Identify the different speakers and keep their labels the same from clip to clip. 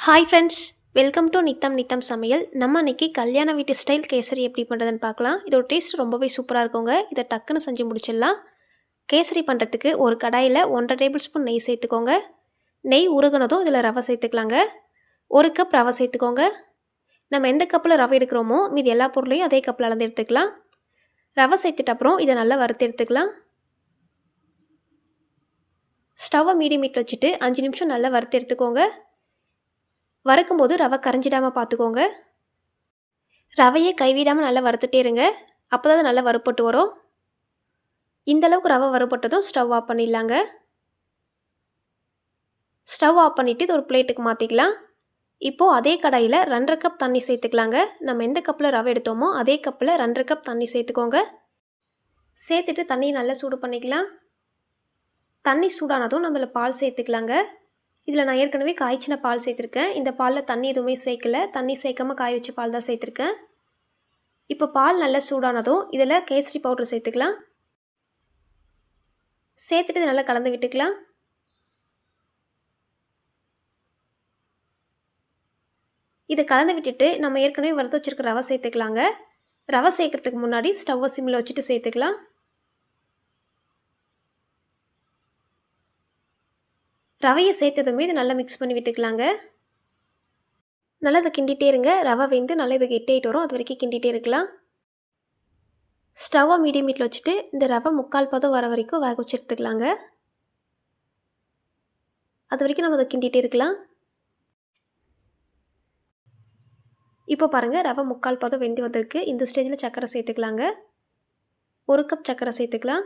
Speaker 1: Hi friends, welcome to நித்தம் நித்தம் சமையல். நம்ம இன்னைக்கு கல்யாண வீட்டு ஸ்டைல் கேசரி எப்படி பண்ணுறதுன்னு பார்க்கலாம். இதோட டேஸ்ட் ரொம்பவே சூப்பராக இருக்குங்க. இதை டக்குன்னு செஞ்சு முடிச்சிடலாம். கேசரி பண்ணுறதுக்கு ஒரு கடாயில் 1.5 டேபிள் ஸ்பூன் நெய் சேர்த்துக்கோங்க. நெய் உருகுனதும் இதில் ரவை சேர்த்துக்கலாங்க. 1 கப் ரவை சேர்த்துக்கோங்க. நம்ம எந்த கப்பில் ரவை எடுக்கிறோமோ மீதி எல்லா பொருளையும் அதே கப்பில் அளந்து எடுத்துக்கலாம். ரவை சேர்த்துட்ட அப்புறம் இதை நல்லா வறுத்து எடுத்துக்கலாம். ஸ்டவ்வை மீடியம் ஹீட்டில் வச்சுட்டு 5 நிமிஷம் நல்லா வறுத்து எடுத்துக்கோங்க. வறுக்கும்போது ரவை கரைஞ்சிடாமல் பார்த்துக்கோங்க. ரவையை கைவிடாமல் நல்லா வறுத்துட்டே இருங்க. அப்போ தான் நல்லா வறுப்பட்டு வரும். இந்தளவுக்கு ரவை வறுப்பட்டதும் ஸ்டவ் ஆஃப் பண்ணிடலாங்க. ஸ்டவ் ஆஃப் பண்ணிவிட்டு இது ஒரு பிளேட்டுக்கு மாற்றிக்கலாம். இப்போது அதே கடாயில் 2.5 கப் தண்ணி சேர்த்துக்கலாங்க. நம்ம எந்த கப்பில் ரவை எடுத்தோமோ அதே கப்பில் 2.5 கப் தண்ணி சேர்த்துக்கோங்க. சேர்த்துட்டு தண்ணியை நல்லா சூடு பண்ணிக்கலாம். தண்ணி சூடானதும் நம்ம இதில் பால் சேர்த்துக்கலாங்க. இதில் நான் ஏற்கனவே காய்ச்சின பால் சேர்த்துருக்கேன். இந்த பாலில் தண்ணி எதுவுமே சேர்க்கலை. தண்ணி சேர்க்காமல் காய வச்ச பால் தான் சேர்த்துருக்கேன். இப்போ பால் நல்லா சூடானதும் இதில் கேசரி பவுடர் சேர்த்துக்கலாம். சேர்த்துட்டு இதை நல்லா கலந்து விட்டுக்கலாம். இதை கலந்து விட்டுட்டு நம்ம ஏற்கனவே வறுத்து வச்சுருக்க ரவை சேர்த்துக்கலாங்க. ரவை சேர்க்கறதுக்கு முன்னாடி ஸ்டவ்வை சிம்மில் வச்சுட்டு சேர்த்துக்கலாம். ரவையை சேர்த்ததுமே இதை நல்லா மிக்ஸ் பண்ணி விட்டுக்கலாங்க. நல்லா இதை கிண்டிகிட்டே இருங்க. ரவை வெந்து நல்லா இது கெட்டியாகிட்டு வரும். அது வரைக்கும் கிண்டிகிட்டே இருக்கலாம். ஸ்டவ்வை மீடியம் ஹீட்டில் வச்சுட்டு இந்த ரவை 3/4 பதம் வர வரைக்கும் வேக வச்சு எடுத்துக்கலாங்க. அது வரைக்கும் நம்ம அதை கிண்டிகிட்டே இருக்கலாம். இப்போ பாருங்கள், ரவை 3/4 பதம் வெந்து வந்திருக்கு. இந்த ஸ்டேஜில் சர்க்கரை சேர்த்துக்கலாங்க. 1 கப் சர்க்கரை சேர்த்துக்கலாம்.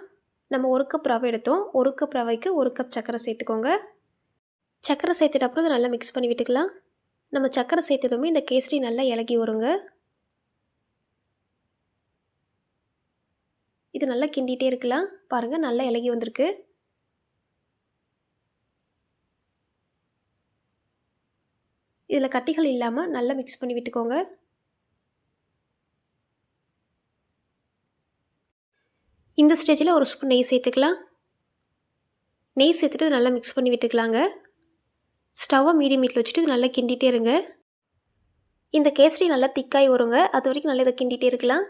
Speaker 1: நம்ம 1 கப் ரவை எடுத்தோம். 1 கப் ரவைக்கு 1 கப் சர்க்கரை சேர்த்துக்கோங்க. சர்க்கரை சேர்த்துட்டு அப்புறம் இதை நல்லா மிக்ஸ் பண்ணி விட்டுக்கலாம். நம்ம சர்க்கரை சேர்த்ததுமே இந்த கேசரி நல்லா இலகி வருங்க. இது நல்லா கிண்டிகிட்டே இருக்கலாம். பாருங்கள், நல்லா இலகி வந்திருக்கு. இதில் கட்டிகள் இல்லாமல் நல்லா மிக்ஸ் பண்ணி விட்டுக்கோங்க. இந்த ஸ்டேஜில் 1 ஸ்பூன் நெய் சேர்த்துக்கலாம். நெய் சேர்த்துட்டு நல்லா மிக்ஸ் பண்ணி விட்டுக்கலாங்க. ஸ்டவ்வை மீடியம் ஹீட்டில் வச்சுட்டு இது நல்லா கிண்டிகிட்டே இருங்க. இந்த கேசரி நல்லா திக்காய் வருங்க. அது வரைக்கும் நல்லா இதை கிண்டிகிட்டே இருக்கலாம்.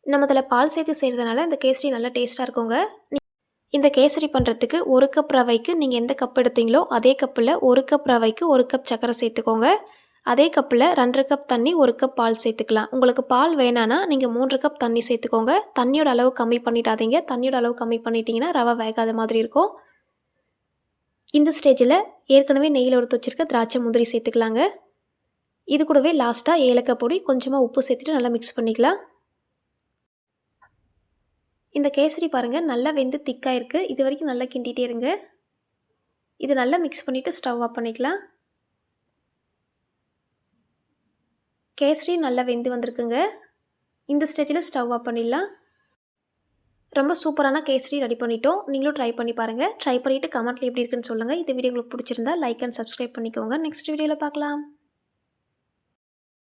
Speaker 1: நம்ம இதில் பால் சேர்த்து செய்கிறதுனால இந்த கேசரி நல்லா டேஸ்ட்டாக இருக்குங்க. இந்த கேசரி பண்ணுறதுக்கு 1 கப் ரவைக்கு நீங்கள் எந்த கப் எடுத்தீங்களோ அதே கப்பில் 1 கப் ரவைக்கு 1 கப் சர்க்கரை சேர்த்துக்கோங்க. அதே கப்பில் 2.5 கப் தண்ணி 1 கப் பால் சேர்த்துக்கலாம். உங்களுக்கு பால் வேணான்னா நீங்கள் 3 கப் தண்ணி சேர்த்துக்கோங்க. தண்ணியோட அளவு கம்மி பண்ணிடாதீங்க. தண்ணியோட அளவு கம்மி பண்ணிட்டீங்கன்னா ரவை வேகாத மாதிரி இருக்கும். இந்த ஸ்டேஜில் ஏற்கனவே நெய்யில் எடுத்து வச்சுருக்க திராட்சை முந்திரி சேர்த்துக்கலாங்க. இது கூடவே லாஸ்ட்டாக ஏலக்காய் பொடி கொஞ்சமாக உப்பு சேர்த்துட்டு நல்லா மிக்ஸ் பண்ணிக்கலாம். இந்த கேசரி பாருங்கள், நல்லா வெந்து திக்காக இருக்குது. இது வரைக்கும் நல்லா கிண்டிகிட்டே இருங்க. இது நல்லா மிக்ஸ் பண்ணிவிட்டு ஸ்டவ் ஆஃப் பண்ணிக்கலாம். கேசரி நல்லா வெந்து வந்திருக்குங்க. இந்த ஸ்டேஜில் ஸ்டவ் ஆஃப் பண்ணிடலாம். ரொம்ப சூப்பரான கேசரி ரெடி பண்ணிட்டோம். நீங்களும் ட்ரை பண்ணி பாருங்கள். ட்ரை பண்ணிவிட்டு கமெண்ட்டில் எப்படி இருக்குன்னு சொல்லுங்கள். இந்த வீடியோ உங்களுக்கு பிடிச்சிருந்தா லைக் அண்ட் சப்ஸ்கிரைப் பண்ணிக்கோங்க. நெக்ஸ்ட் வீடியோவில் பார்க்கலாம்.